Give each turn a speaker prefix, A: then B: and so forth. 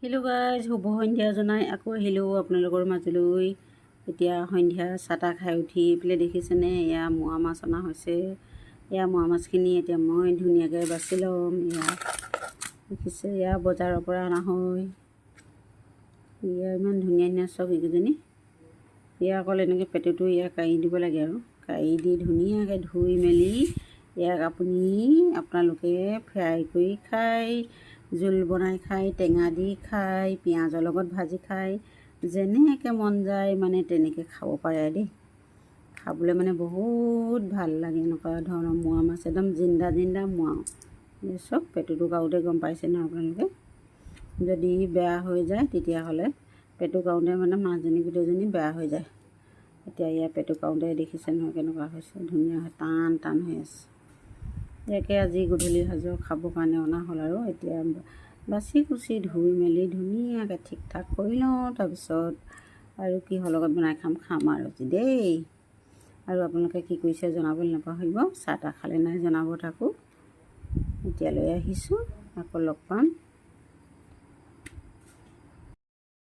A: Hello' guys, শুভ সন্ধ্যা জনাই আকৌ আহিলোঁ আপোনালোকৰ মাজলৈ। এতিয়া সন্ধ্যা চাহ তাহ খাই উঠি পেলাই দেখিছেনে, এয়া মোৱা মাছ অনা হৈছে। এয়া মোৱা মাছখিনি এতিয়া মই ধুনীয়াকৈ বাছি ল'ম। এয়া দেখিছে, এয়া বজাৰৰ পৰা অনা হয়। এয়া ইমান ধুনীয়া ধুনীয়া চব এইকেইজনী। এয়া অকল এনেকৈ পেটুটো ইয়াক কাঢ়ি দিব লাগে আৰু কাঢ়ি দি ধুনীয়াকৈ ধুই মেলি ইয়াক আপোনালোকে ফ্ৰাই কৰি খাই, জোল বনাই খাই, টেঙা দি খাই, পিঁয়াজৰ লগত ভাজি খাই, যেনেকৈ মন যায় মানে তেনেকৈ খাব পাৰে দেই। খাবলৈ মানে বহুত ভাল লাগে এনেকুৱা ধৰণৰ মোৱা মাছ, একদম জিন্দা জিন্দা মোৱা। চব পেটুটো কাৰোঁতে গম পাইছে ন আপোনালোকে। যদি বেয়া হৈ যায় তেতিয়াহ'লে পেটু কাৰোঁতে মানে মাছজনী গোটেইজনী বেয়া হৈ যায়। এতিয়া ইয়াৰ পেটু কাৰোঁতে দেখিছে নহয় কেনেকুৱা হৈছে, ধুনীয়া টান টান হৈ আছে। ইয়াকে আজি গধূলি সাজৰ খাবৰ কাৰণে অনা হ'ল আৰু এতিয়া বাচি কুচি ধুই মেলি ধুনীয়াকৈ ঠিক ঠাক কৰি লওঁ। তাৰপিছত আৰু কিহৰ লগত বনাই খাম আৰু আজি দেই। আৰু আপোনালোকে কি কৰিছে জনাবলৈ নাপাহৰিব। চাহ তাহ খালে নাই জনাব তাকো। এতিয়ালৈ আহিছোঁ, আকৌ লগ পাম।